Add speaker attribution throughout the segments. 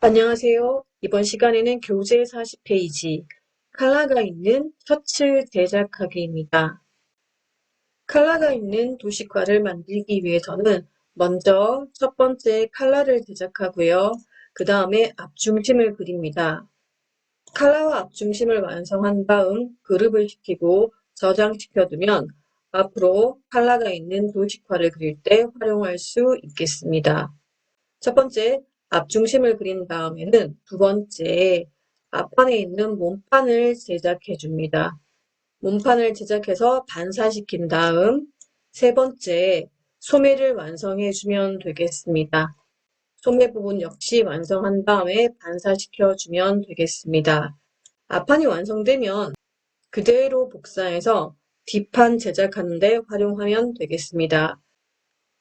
Speaker 1: 안녕하세요. 이번 시간에는 교재 40페이지 컬러가 있는 셔츠 제작하기입니다. 컬러가 있는 도식화를 만들기 위해서는 먼저 첫 번째 컬러를 제작하고요. 그 다음에 앞중심을 그립니다. 컬러와 앞중심을 완성한 다음 그룹을 시키고 저장시켜두면 앞으로 컬러가 있는 도식화를 그릴 때 활용할 수 있겠습니다. 첫 번째, 앞중심을 그린 다음에는 두 번째, 앞판에 있는 몸판을 제작해 줍니다. 몸판을 제작해서 반사시킨 다음 세 번째, 소매를 완성해 주면 되겠습니다. 소매 부분 역시 완성한 다음에 반사시켜 주면 되겠습니다. 앞판이 완성되면 그대로 복사해서 뒷판 제작하는 데 활용하면 되겠습니다.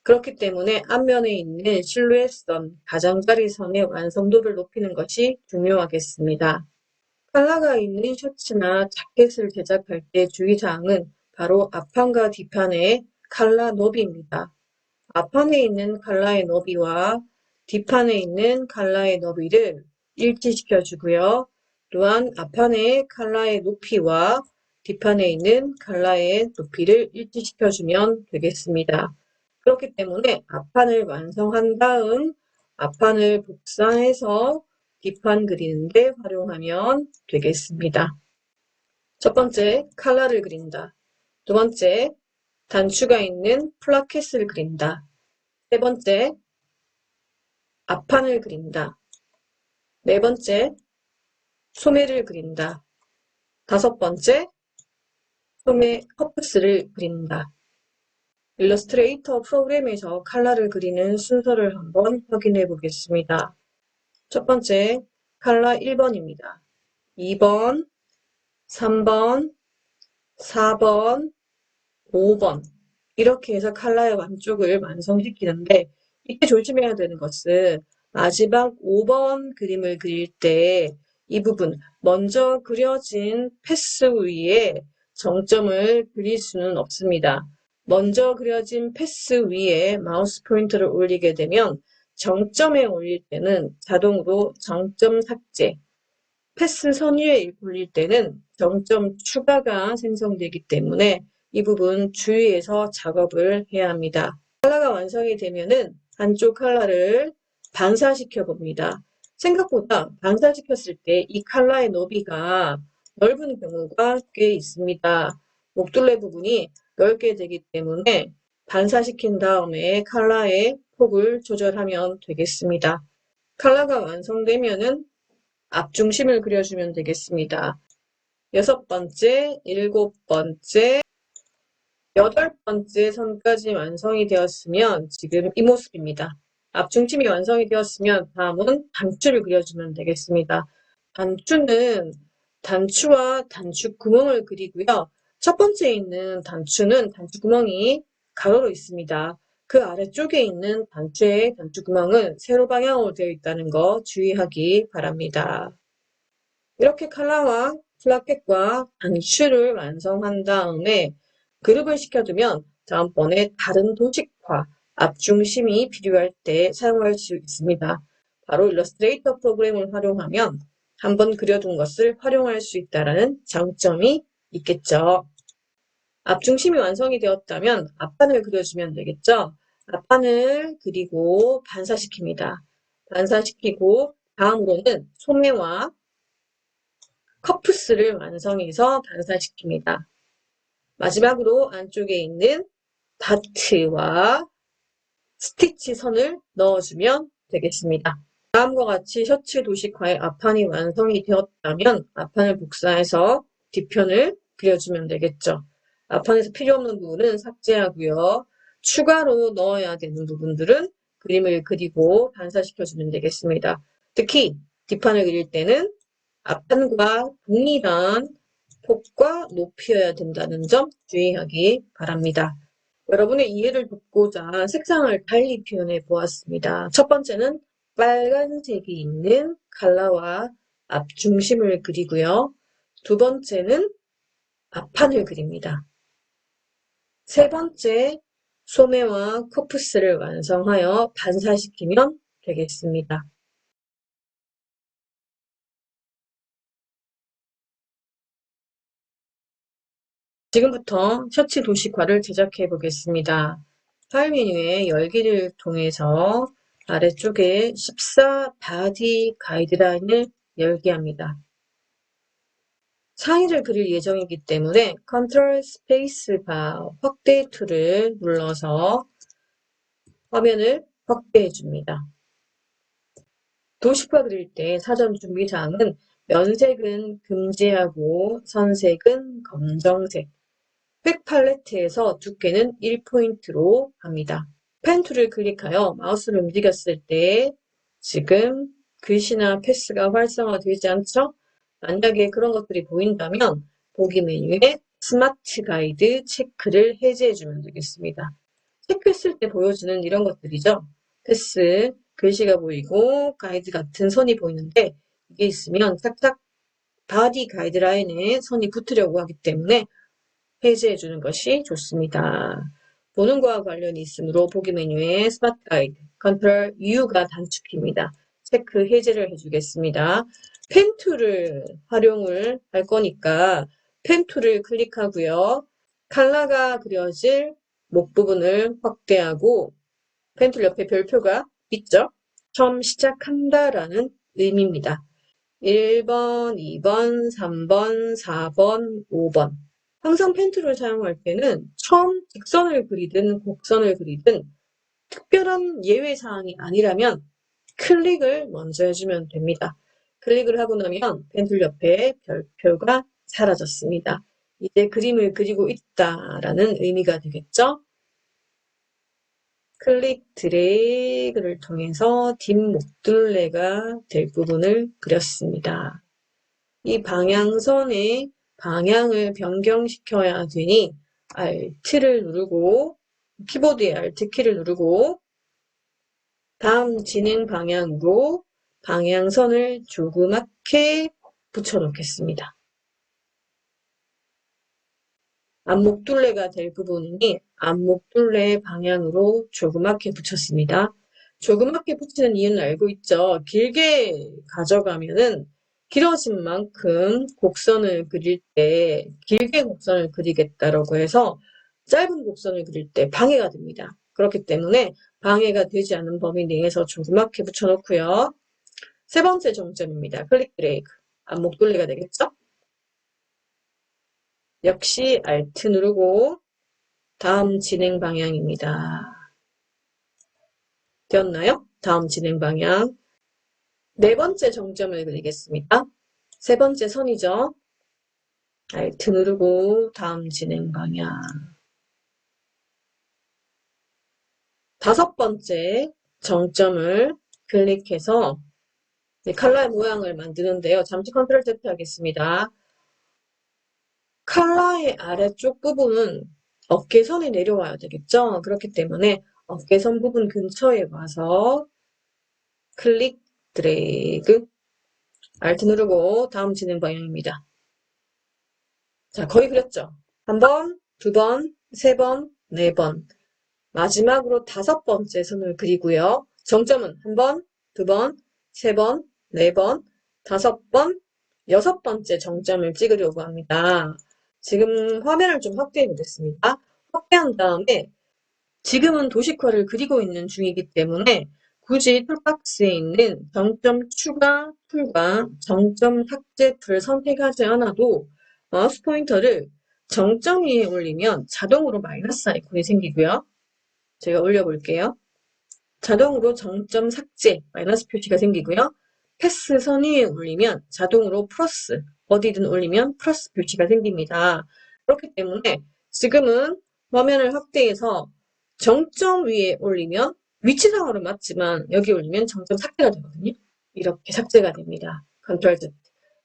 Speaker 1: 그렇기 때문에 앞면에 있는 실루엣선, 가장자리 선의 완성도를 높이는 것이 중요하겠습니다. 컬러가 있는 셔츠나 자켓을 제작할 때 주의사항은 바로 앞판과 뒷판의 컬러 너비입니다. 앞판에 있는 컬러의 너비와 뒷판에 있는 컬러의 너비를 일치시켜 주고요. 또한 앞판의 컬러의 높이와 뒷판에 있는 컬러의 높이를 일치시켜 주면 되겠습니다. 그렇기 때문에 앞판을 완성한 다음 앞판을 복사해서 뒷판 그리는데 활용하면 되겠습니다. 첫 번째, 컬러를 그린다. 두 번째, 단추가 있는 플라켓을 그린다. 세 번째, 앞판을 그린다. 네 번째, 소매를 그린다. 다섯 번째, 소매 커프스를 그린다. 일러스트레이터 프로그램에서 컬러를 그리는 순서를 한번 확인해 보겠습니다. 첫 번째, 컬러 1번입니다. 2번, 3번, 4번, 5번 이렇게 해서 컬러의 완쪽을 완성시키는데 이때 조심해야 되는 것은 마지막 5번 그림을 그릴 때 이 부분 먼저 그려진 패스 위에 정점을 그릴 수는 없습니다. 먼저 그려진 패스 위에 마우스 포인터를 올리게 되면 정점에 올릴 때는 자동으로 정점 삭제, 패스 선 위에 올릴 때는 정점 추가가 생성되기 때문에 이 부분 주의해서 작업을 해야 합니다. 컬러가 완성이 되면은 한쪽 컬러를 반사시켜 봅니다. 생각보다 반사시켰을 때 이 컬러의 너비가 넓은 경우가 꽤 있습니다. 목둘레 부분이 넓게 되기 때문에 반사시킨 다음에 컬러의 폭을 조절하면 되겠습니다. 컬러가 완성되면은 앞중심을 그려주면 되겠습니다. 여섯 번째, 일곱 번째, 여덟 번째 선까지 완성이 되었으면 지금 이 모습입니다. 앞중심이 완성이 되었으면 다음은 단추를 그려주면 되겠습니다. 단추는 단추와 단추 구멍을 그리고요. 첫 번째 있는 단추는 단추 구멍이 가로로 있습니다. 그 아래쪽에 있는 단추의 단추 구멍은 세로 방향으로 되어 있다는 거 주의하기 바랍니다. 이렇게 컬러와 플라켓과 단추를 완성한 다음에 그룹을 시켜두면 다음번에 다른 도식화, 앞중심이 필요할 때 사용할 수 있습니다. 바로 일러스트레이터 프로그램을 활용하면 한번 그려둔 것을 활용할 수 있다는 장점이 있겠죠. 앞중심이 완성이 되었다면 앞판을 그려주면 되겠죠. 앞판을 그리고 반사시킵니다. 반사시키고 다음으로는 소매와 커프스를 완성해서 반사시킵니다. 마지막으로 안쪽에 있는 다트와 스티치 선을 넣어주면 되겠습니다. 다음과 같이 셔츠 도식화의 앞판이 완성이 되었다면 앞판을 복사해서 뒷편을 그려주면 되겠죠. 앞판에서 필요 없는 부분은 삭제하고요. 추가로 넣어야 되는 부분들은 그림을 그리고 반사시켜주면 되겠습니다. 특히 뒷판을 그릴 때는 앞판과 동일한 폭과 높이여야 된다는 점 주의하기 바랍니다. 여러분의 이해를 돕고자 색상을 달리 표현해 보았습니다. 첫 번째는 빨간색이 있는 컬러와 앞중심을 그리고요. 두 번째는 앞판을 그립니다. 세 번째, 소매와 커프스를 완성하여 반사시키면 되겠습니다. 지금부터 셔츠 도식화를 제작해 보겠습니다. 파일 메뉴에 열기를 통해서 아래쪽에 14 바디 가이드라인을 열게 합니다. 상의를 그릴 예정이기 때문에 컨트롤 스페이스바 확대 툴을 눌러서 화면을 확대해 줍니다. 도식화 그릴 때 사전 준비사항은 면색은 금지하고 선색은 검정색, 색 팔레트에서 두께는 1포인트로 합니다. 펜 툴을 클릭하여 마우스를 움직였을 때 지금 글씨나 패스가 활성화되지 않죠? 만약에 그런 것들이 보인다면 보기 메뉴에 스마트 가이드 체크를 해제해주면 되겠습니다. 체크했을 때 보여주는 이런 것들이죠. 패스, 글씨가 보이고 가이드 같은 선이 보이는데 이게 있으면 짝짝 바디 가이드라인에 선이 붙으려고 하기 때문에 해제해주는 것이 좋습니다. 보는 거와 관련이 있으므로 보기 메뉴에 스마트 가이드, 컨트롤 U가 단축키입니다. 체크 해제를 해주겠습니다. 펜 툴을 활용을 할 거니까 펜 툴을 클릭하고요. 칼라가 그려질 목 부분을 확대하고 펜 툴 옆에 별표가 있죠? 처음 시작한다라는 의미입니다. 1번, 2번, 3번, 4번, 5번. 항상 펜 툴을 사용할 때는 처음 직선을 그리든 곡선을 그리든 특별한 예외사항이 아니라면 클릭을 먼저 해주면 됩니다. 클릭을 하고 나면 펜 툴 옆에 별표가 사라졌습니다. 이제 그림을 그리고 있다라는 의미가 되겠죠? 클릭 드래그를 통해서 뒷목둘레가 될 부분을 그렸습니다. 이 방향선의 방향을 변경시켜야 되니 Alt를 누르고 키보드의 Alt 키를 누르고 다음 진행 방향으로 방향선을 조그맣게 붙여놓겠습니다. 앞목둘레가 될 부분이니 앞목둘레 방향으로 조그맣게 붙였습니다. 조그맣게 붙이는 이유는 알고 있죠. 길게 가져가면은 길어진 만큼 곡선을 그릴 때 길게 곡선을 그리겠다라고 해서 짧은 곡선을 그릴 때 방해가 됩니다. 그렇기 때문에 방해가 되지 않는 범위 내에서 조그맣게 붙여놓고요. 세 번째 정점입니다. 클릭 드래그. 앞목둘레가 되겠죠? 역시 Alt 누르고 다음 진행 방향입니다. 되었나요? 다음 진행 방향. 네 번째 정점을 그리겠습니다. 세 번째 선이죠. Alt 누르고 다음 진행 방향. 다섯 번째 정점을 클릭해서 칼라의 모양을 만드는데요. 잠시 컨트롤 Z 하겠습니다. 칼라의 아래쪽 부분은 어깨선이 내려와야 되겠죠? 그렇기 때문에 어깨선 부분 근처에 와서 클릭, 드래그, Alt 누르고 다음 진행 방향입니다. 자, 거의 그렸죠? 한 번, 두 번, 세 번, 네 번. 마지막으로 다섯 번째 선을 그리고요. 정점은 한 번, 두 번, 세 번, 네 번, 다섯 번, 여섯 번째 정점을 찍으려고 합니다. 지금 화면을 좀 확대해 보겠습니다. 확대한 다음에 지금은 도식화를 그리고 있는 중이기 때문에 굳이 툴박스에 있는 정점 추가 툴과 정점 삭제 툴을 선택하지 않아도 마우스 포인터를 정점 위에 올리면 자동으로 마이너스 아이콘이 생기고요. 제가 올려볼게요. 자동으로 정점 삭제, 마이너스 표시가 생기고요. 패스 선 위에 올리면 자동으로 플러스, 어디든 올리면 플러스 표시가 생깁니다. 그렇기 때문에 지금은 화면을 확대해서 정점 위에 올리면 위치상으로 맞지만 여기 올리면 정점 삭제가 되거든요. 이렇게 삭제가 됩니다. 컨트롤 Z.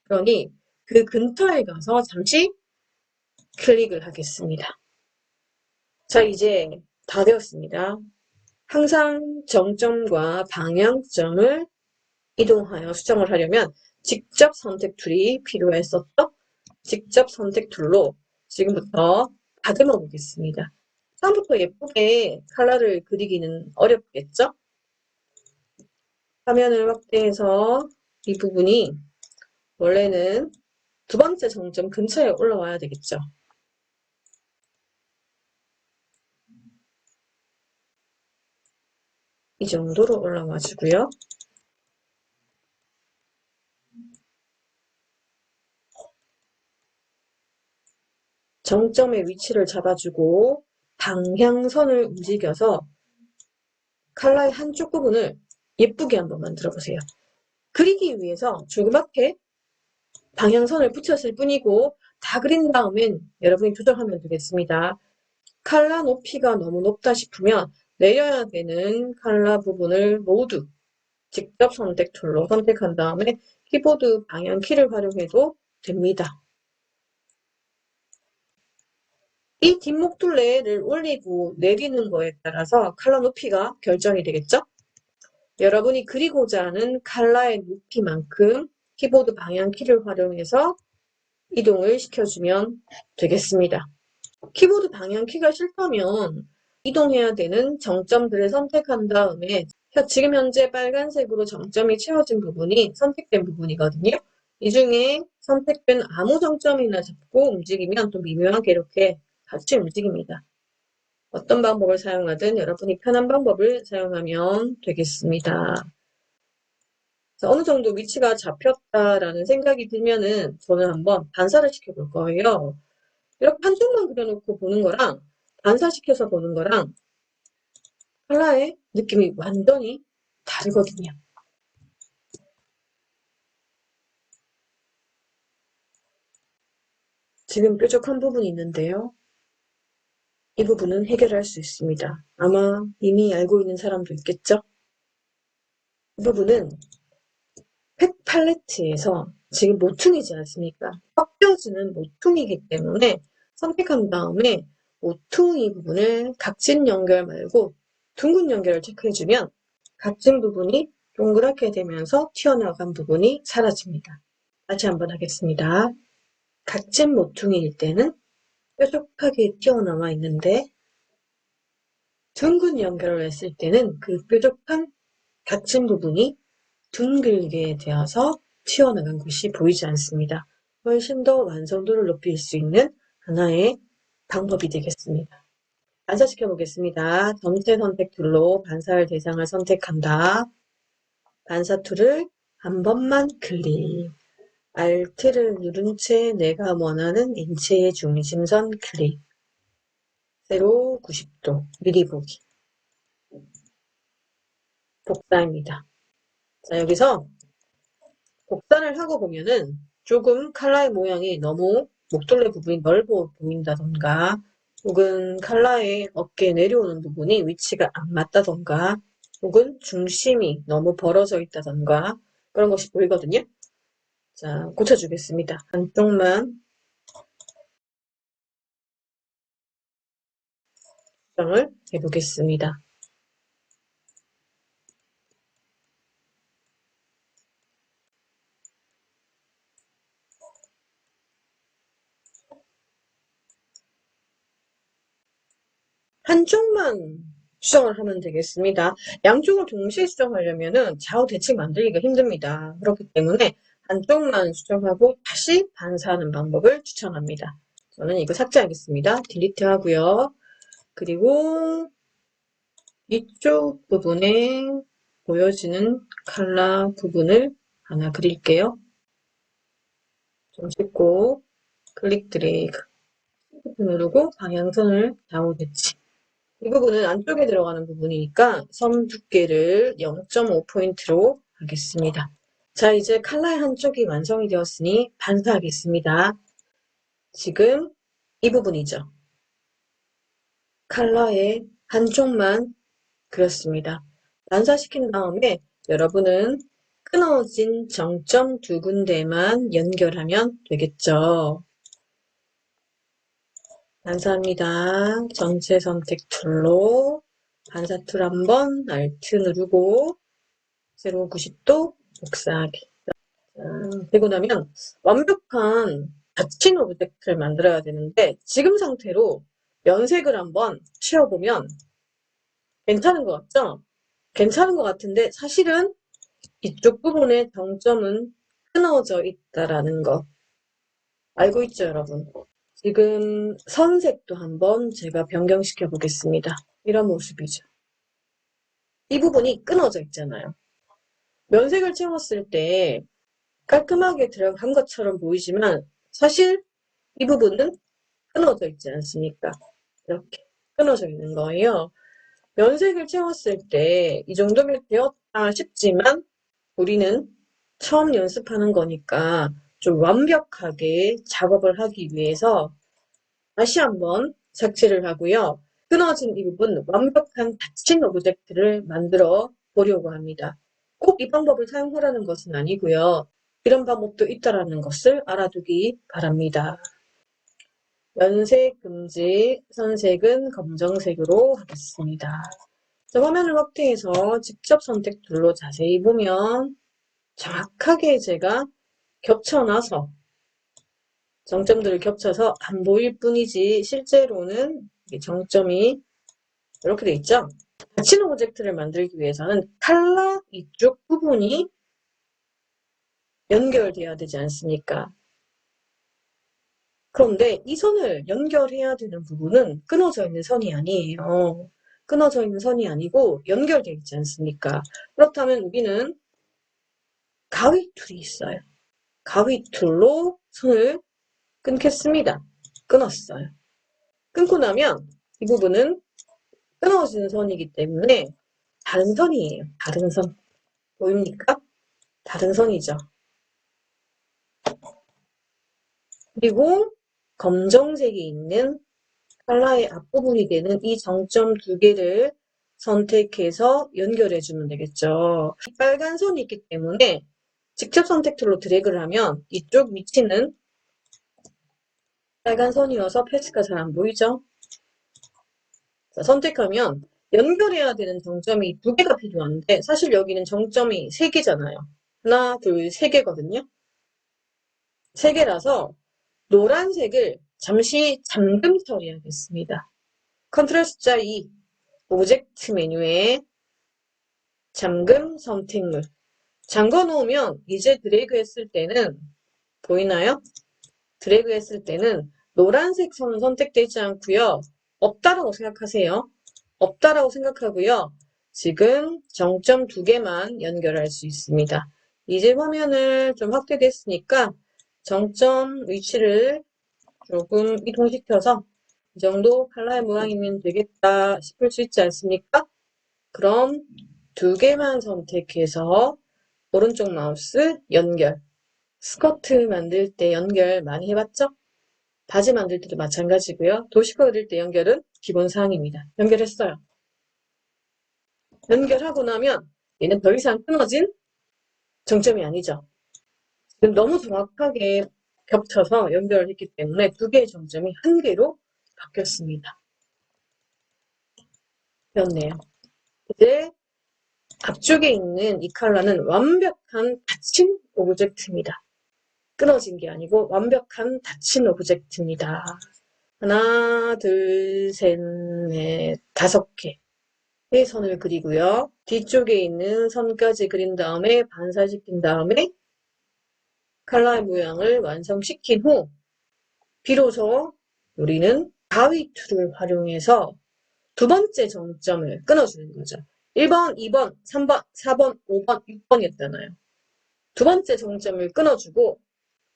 Speaker 1: 그러니 그 근처에 가서 잠시 클릭을 하겠습니다. 자, 이제 다 되었습니다. 항상 정점과 방향점을 이동하여 수정을 하려면 직접 선택 툴이 필요했었죠? 직접 선택 툴로 지금부터 다듬어 보겠습니다. 처음부터 예쁘게 컬러를 그리기는 어렵겠죠? 화면을 확대해서 이 부분이 원래는 두 번째 정점 근처에 올라와야 되겠죠? 이 정도로 올라와 주고요. 정점의 위치를 잡아주고 방향선을 움직여서 칼라의 한쪽 부분을 예쁘게 한번 만들어 보세요. 그리기 위해서 조그맣게 방향선을 붙였을 뿐이고 다 그린 다음엔 여러분이 조정하면 되겠습니다. 칼라 높이가 너무 높다 싶으면 내려야 되는 칼라 부분을 모두 직접 선택 툴로 선택한 다음에 키보드 방향 키를 활용해도 됩니다. 이 뒷목 둘레를 올리고 내리는 거에 따라서 칼라 높이가 결정이 되겠죠? 여러분이 그리고자 하는 칼라의 높이만큼 키보드 방향 키를 활용해서 이동을 시켜주면 되겠습니다. 키보드 방향 키가 싫다면 이동해야 되는 정점들을 선택한 다음에 지금 현재 빨간색으로 정점이 채워진 부분이 선택된 부분이거든요. 이 중에 선택된 아무 정점이나 잡고 움직이면 또 미묘하게 이렇게 같이 움직입니다. 어떤 방법을 사용하든 여러분이 편한 방법을 사용하면 되겠습니다. 어느 정도 위치가 잡혔다라는 생각이 들면은 저는 한번 반사를 시켜볼 거예요. 이렇게 한쪽만 그려놓고 보는 거랑 반사시켜서 보는 거랑 컬러의 느낌이 완전히 다르거든요. 지금 뾰족한 부분이 있는데요. 이 부분은 해결할 수 있습니다. 아마 이미 알고 있는 사람도 있겠죠? 이 부분은 팩 팔레트에서 지금 모퉁이지 않습니까? 꺾여지는 모퉁이기 때문에 선택한 다음에 모퉁이 부분을 각진 연결 말고 둥근 연결을 체크해주면 각진 부분이 동그랗게 되면서 튀어나간 부분이 사라집니다. 다시 한번 하겠습니다. 각진 모퉁이일 때는 뾰족하게 튀어나와 있는데 둥근 연결을 했을 때는 그 뾰족한 각진 부분이 둥글게 되어서 튀어나간 것이 보이지 않습니다. 훨씬 더 완성도를 높일 수 있는 하나의 방법이 되겠습니다. 반사시켜 보겠습니다. 전체 선택 툴로 반사할 대상을 선택한다. 반사 툴을 한 번만 클릭. Alt를 누른 채 내가 원하는 인체의 중심선 클릭. 세로 90도 미리 보기. 복사입니다. 자, 여기서 복사를 하고 보면은 조금 칼라의 모양이 너무 목둘레 부분이 넓어 보인다던가 혹은 칼라의 어깨에 내려오는 부분이 위치가 안 맞다던가 혹은 중심이 너무 벌어져 있다던가 그런 것이 보이거든요. 자, 고쳐주겠습니다. 한쪽만 수정을 해보겠습니다. 한쪽만 수정을 하면 되겠습니다. 양쪽을 동시에 수정하려면은 좌우 대칭 만들기가 힘듭니다. 그렇기 때문에 한쪽만 수정하고 다시 반사하는 방법을 추천합니다. 저는 이거 삭제하겠습니다. 딜리트 하고요. 그리고 이쪽 부분에 보여지는 칼라 부분을 하나 그릴게요. 좀 찍고 클릭 드래그 누르고 방향선을 좌우 대칭. 이 부분은 안쪽에 들어가는 부분이니까 선 두께를 0.5포인트로 하겠습니다. 자, 이제 칼라의 한쪽이 완성이 되었으니 반사하겠습니다. 지금 이 부분이죠. 칼라의 한쪽만 그렸습니다. 반사시킨 다음에 여러분은 끊어진 정점 두 군데만 연결하면 되겠죠. 반사합니다. 전체 선택 툴로 반사 툴 한번 Alt 누르고 세로 90도 복사하기. 되고 나면 완벽한 닫힌 오브젝트를 만들어야 되는데 지금 상태로 면색을 한번 칠해보면 괜찮은 것 같죠? 괜찮은 것 같은데 사실은 이쪽 부분에 정점은 끊어져 있다라는 거 알고 있죠, 여러분? 지금 선색도 한번 제가 변경시켜 보겠습니다. 이런 모습이죠. 이 부분이 끊어져 있잖아요. 면색을 채웠을 때 깔끔하게 들어간 것처럼 보이지만 사실 이 부분은 끊어져 있지 않습니까? 이렇게 끊어져 있는 거예요. 면색을 채웠을 때 이 정도면 되었다 싶지만 우리는 처음 연습하는 거니까 좀 완벽하게 작업을 하기 위해서 다시 한번 삭제를 하고요. 끊어진 이 부분 완벽한 닫힌 오브젝트를 만들어 보려고 합니다. 꼭 이 방법을 사용하라는 것은 아니고요. 이런 방법도 있다라는 것을 알아두기 바랍니다. 면색 금지, 선색은 검정색으로 하겠습니다. 자, 화면을 확대해서 직접 선택 툴로 자세히 보면 정확하게 제가 겹쳐놔서 정점들을 겹쳐서 안 보일 뿐이지 실제로는 정점이 이렇게 돼 있죠. 닫힌 오브젝트를 만들기 위해서는 칼라 이쪽 부분이 연결돼야 되지 않습니까? 그런데 이 선을 연결해야 되는 부분은 끊어져 있는 선이 아니에요. 끊어져 있는 선이 아니고 연결되어 있지 않습니까? 그렇다면 우리는 가위툴이 있어요. 가위툴로 선을 끊겠습니다. 끊었어요. 끊고 나면 이 부분은 끊어진 선이기 때문에 다른 선이에요. 다른 선. 보입니까? 다른 선이죠. 그리고 검정색이 있는 칼라의 앞부분이 되는 이 정점 두 개를 선택해서 연결해 주면 되겠죠. 빨간 선이 있기 때문에 직접 선택 툴로 드래그를 하면 이쪽 위치는 빨간 선이어서 패스가 잘 안 보이죠? 자, 선택하면 연결해야 되는 정점이 두 개가 필요한데 사실 여기는 정점이 세 개잖아요. 하나, 둘, 세 개거든요. 세 개라서 노란색을 잠시 잠금 처리하겠습니다. 컨트롤 숫자 2, 오브젝트 메뉴에 잠금 선택물. 잠궈 놓으면 이제 드래그 했을 때는 보이나요? 드래그 했을 때는 노란색 선은 선택되지 않고요. 없다라고 생각하세요. 없다라고 생각하고요. 지금 정점 두 개만 연결할 수 있습니다. 이제 화면을 좀 확대됐으니까 정점 위치를 조금 이동시켜서 이 정도 칼라의 모양이면 되겠다 싶을 수 있지 않습니까? 그럼 두 개만 선택해서 오른쪽 마우스 연결. 스커트 만들 때 연결 많이 해봤죠? 바지 만들 때도 마찬가지고요. 도시락 그릴 때 연결은 기본사항입니다. 연결했어요. 연결하고 나면 얘는 더 이상 끊어진 정점이 아니죠. 지금 너무 정확하게 겹쳐서 연결을 했기 때문에 두 개의 정점이 한 개로 바뀌었습니다. 되었네요. 이제 앞쪽에 있는 이 컬러는 완벽한 닫힌 오브젝트입니다. 끊어진 게 아니고 완벽한 닫힌 오브젝트입니다. 하나, 둘, 셋, 넷, 다섯 개의 선을 그리고요. 뒤쪽에 있는 선까지 그린 다음에 반사시킨 다음에 컬러의 모양을 완성시킨 후 비로소 우리는 가위 툴을 활용해서 두 번째 정점을 끊어주는 거죠. 1번, 2번, 3번, 4번, 5번, 6번이었잖아요. 두 번째 정점을 끊어주고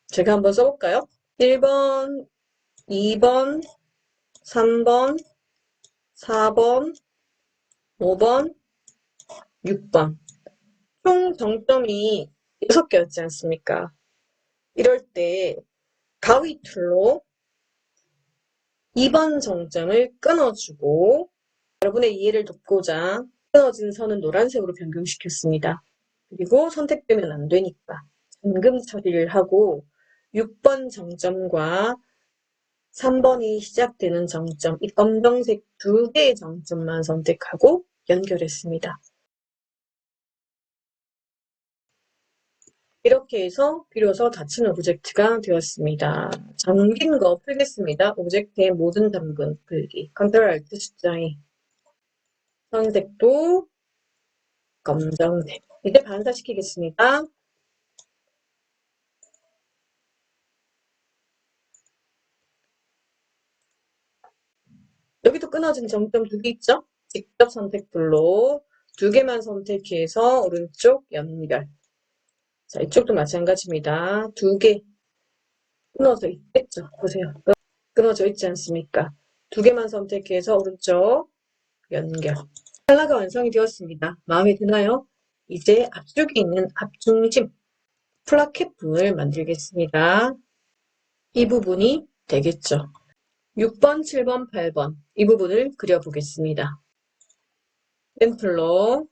Speaker 1: 제가 한번 써볼까요? 1번, 2번, 3번, 4번, 5번, 6번. 총 정점이 6개였지 않습니까? 이럴 때 가위 툴로 2번 정점을 끊어주고 여러분의 이해를 돕고자 끊어진 선은 노란색으로 변경시켰습니다. 그리고 선택되면 안 되니까 잠금 처리를 하고 6번 정점과 3번이 시작되는 정점, 이 검정색 두 개의 정점만 선택하고 연결했습니다. 이렇게 해서 비로소 닫힌 오브젝트가 되었습니다. 잠긴 거 풀겠습니다. 오브젝트의 모든 잠금 풀기. 컨트롤 알트 숫자 2. 선색도 검정색. 이제 반사시키겠습니다. 여기도 끊어진 정점 두 개 있죠? 직접 선택 툴로 두 개만 선택해서 오른쪽 연결. 자, 이쪽도 마찬가지입니다. 두 개 끊어져 있겠죠? 보세요. 끊어져 있지 않습니까? 두 개만 선택해서 오른쪽 연결. 칼라가 완성이 되었습니다. 마음에 드나요? 이제 앞쪽에 있는 앞중심 플라켓 부분을 만들겠습니다. 이 부분이 되겠죠. 6번, 7번, 8번 이 부분을 그려보겠습니다. 펜툴로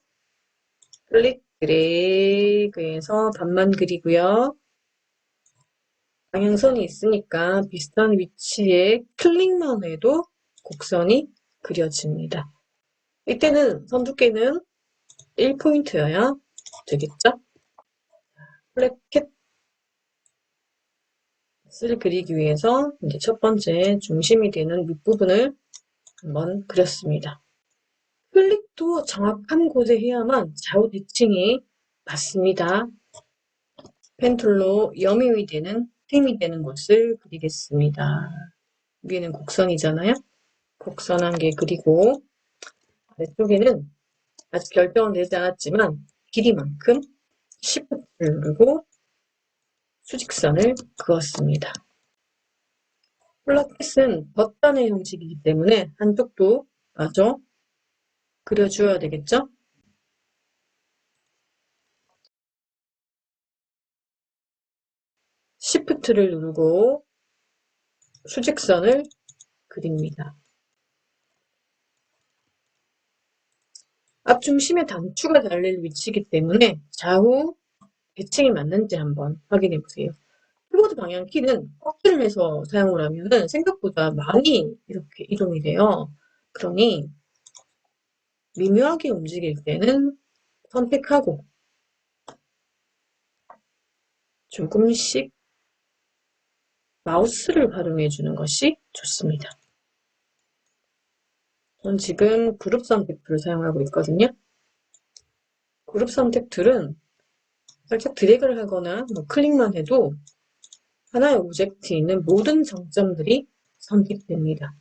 Speaker 1: 클릭 드래그해서 반만 그리고요. 방향선이 있으니까 비슷한 위치에 클릭만 해도 곡선이 그려집니다. 이때는 선 두께는 1포인트여야 되겠죠? 플래켓을 그리기 위해서 이제 첫 번째 중심이 되는 윗부분을 한번 그렸습니다. 클릭도 정확한 곳에 해야만 좌우 대칭이 맞습니다. 펜툴로 염임이 되는 틈이 되는 곳을 그리겠습니다. 위에는 곡선이잖아요. 곡선 한 개 그리고 아래쪽에는 아직 결정은 되지 않았지만 길이만큼 Shift를 누르고 수직선을 그었습니다. 플라켓은 덧단의 형식이기 때문에 한쪽도 마저 그려주어야 되겠죠? Shift를 누르고 수직선을 그립니다. 앞중심의 단추가 달릴 위치이기 때문에 좌우 대칭이 맞는지 한번 확인해 보세요. 키보드 방향키는 꺾기를 해서 사용을 하면 생각보다 많이 이렇게 이동이 돼요. 그러니 미묘하게 움직일 때는 선택하고 조금씩 마우스를 활용해 주는 것이 좋습니다. 전 지금 그룹 선택 툴을 사용하고 있거든요. 그룹 선택 툴은 살짝 드래그를 하거나 클릭만 해도 하나의 오브젝트에 있는 모든 정점들이 선택됩니다.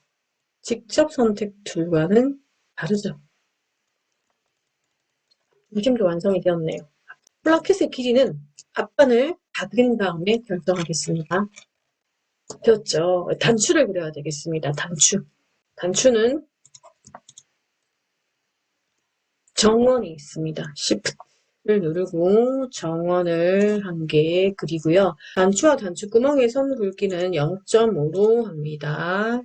Speaker 1: 직접 선택 툴과는 다르죠. 느낌도 완성이 되었네요. 플라켓의 길이는 앞판을 다 그린 다음에 결정하겠습니다. 되었죠. 단추를 그려야 되겠습니다. 단추는 정원이 있습니다. Shift를 누르고 정원을 한 개 그리고요. 단추와 단추구멍의 선 굵기는 0.5로 합니다.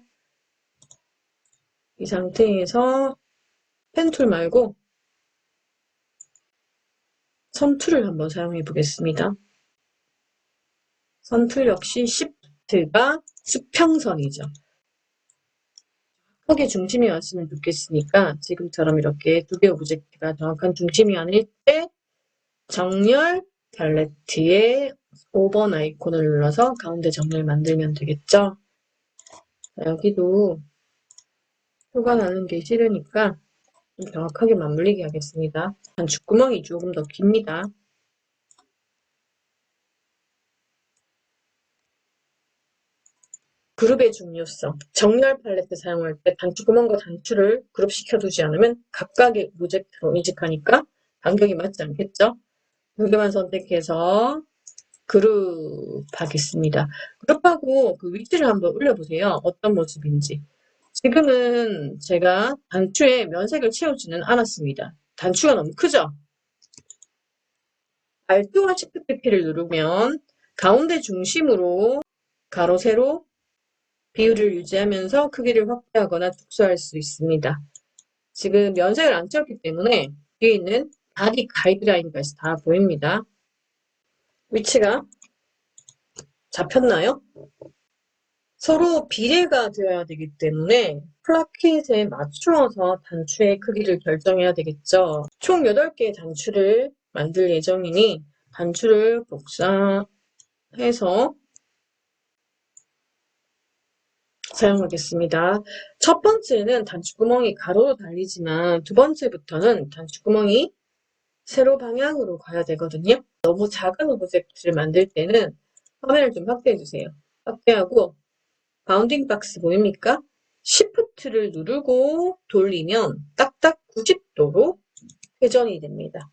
Speaker 1: 이 상태에서 펜툴 말고 선툴을 한번 사용해 보겠습니다. 선툴 역시 Shift가 수평선이죠. 턱의 중심이 왔으면 좋겠으니까 지금처럼 이렇게 두 개의 오브젝트가 정확한 중심이 아닐 때 정렬 팔레트에 5번 아이콘을 눌러서 가운데 정렬 만들면 되겠죠. 여기도 표가 나는 게 싫으니까 좀 정확하게 맞물리게 하겠습니다. 단추구멍이 조금 더 깁니다. 그룹의 중요성. 정렬 팔레트 사용할 때 단추구멍과 단추를 그룹시켜 두지 않으면 각각의 오브젝트로 인식하니까 간격이 맞지 않겠죠? 두 개만 선택해서 그룹하겠습니다. 그룹하고 그 위치를 한번 올려보세요. 어떤 모습인지. 지금은 제가 단추에 면색을 채우지는 않았습니다. 단추가 너무 크죠? Alt와 Shift 키를 누르면 가운데 중심으로 가로, 세로 비율을 유지하면서 크기를 확대하거나 축소할 수 있습니다. 지금 면색을 안 채웠기 때문에 뒤에 있는 바디 가이드라인까지 다 보입니다. 위치가 잡혔나요? 서로 비례가 되어야 되기 때문에 플라켓에 맞추어서 단추의 크기를 결정해야 되겠죠. 총 8개의 단추를 만들 예정이니 단추를 복사해서 사용하겠습니다. 첫 번째는 단추구멍이 가로로 달리지만 두 번째부터는 단추구멍이 세로 방향으로 가야 되거든요. 너무 작은 오브젝트를 만들 때는 화면을 좀 확대해 주세요. 확대하고 바운딩 박스 보입니까? Shift를 누르고 돌리면 딱딱 90도로 회전이 됩니다.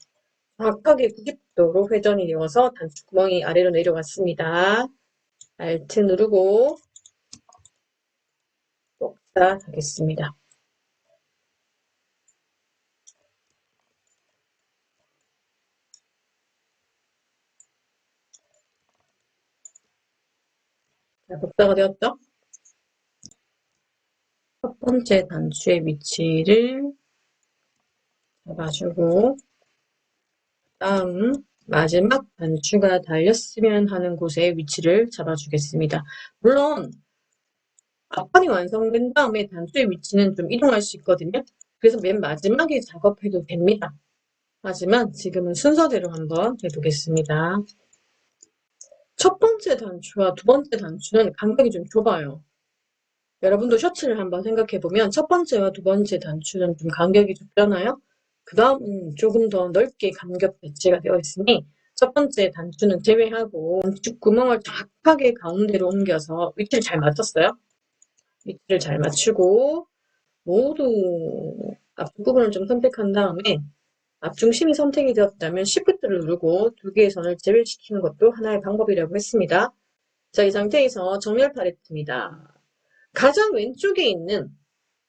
Speaker 1: 정확하게 90도로 회전이 되어서 단추구멍이 아래로 내려왔습니다. Alt 누르고 복사하겠습니다. 자, 복사가 되었죠? 첫 번째 단추의 위치를 잡아주고 다음 마지막 단추가 달렸으면 하는 곳에 위치를 잡아주겠습니다. 물론 앞판이 완성된 다음에 단추의 위치는 좀 이동할 수 있거든요. 그래서 맨 마지막에 작업해도 됩니다. 하지만 지금은 순서대로 한번 해보겠습니다. 첫 번째 단추와 두 번째 단추는 간격이 좀 좁아요. 여러분도 셔츠를 한번 생각해보면 첫 번째와 두 번째 단추는 좀 간격이 좁잖아요. 그 다음은 조금 더 넓게 간격 배치가 되어 있으니 첫 번째 단추는 제외하고 단추 구멍을 정확하게 가운데로 옮겨서 위치를 잘 맞췄어요. 위치를 잘 맞추고 모두 앞부분을 좀 선택한 다음에 앞중심이 선택이 되었다면 Shift를 누르고 두 개의 선을 제외시키는 것도 하나의 방법이라고 했습니다. 자, 이 상태에서 정렬 팔레트입니다. 가장 왼쪽에 있는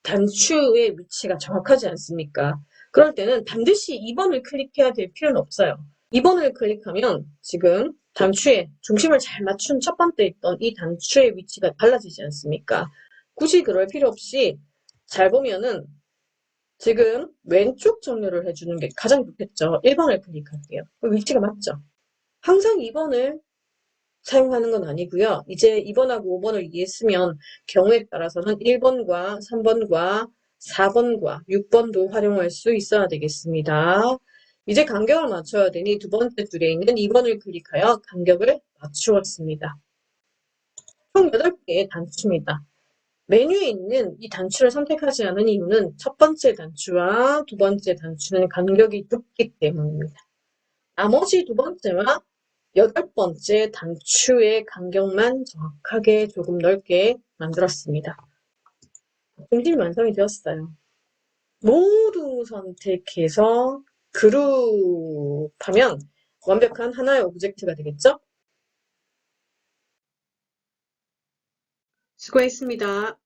Speaker 1: 단추의 위치가 정확하지 않습니까? 그럴 때는 반드시 2번을 클릭해야 될 필요는 없어요. 2번을 클릭하면 지금 단추의 중심을 잘 맞춘 첫 번째 있던 이 단추의 위치가 달라지지 않습니까? 굳이 그럴 필요 없이 잘 보면은 지금 왼쪽 정렬을 해주는 게 가장 좋겠죠. 1번을 클릭할게요. 위치가 맞죠? 항상 2번을 사용하는 건 아니고요. 이제 2번하고 5번을 이해했으면 경우에 따라서는 1번과 3번과 4번과 6번도 활용할 수 있어야 되겠습니다. 이제 간격을 맞춰야 되니 두 번째 줄에 있는 2번을 클릭하여 간격을 맞추었습니다. 총 8개의 단추입니다. 메뉴에 있는 이 단추를 선택하지 않은 이유는 첫 번째 단추와 두 번째 단추는 간격이 좁기 때문입니다. 나머지 두 번째와 여덟 번째 단추의 간격만 정확하게 조금 넓게 만들었습니다. 중심이 완성이 되었어요. 모두 선택해서 그룹하면 완벽한 하나의 오브젝트가 되겠죠? 수고했습니다.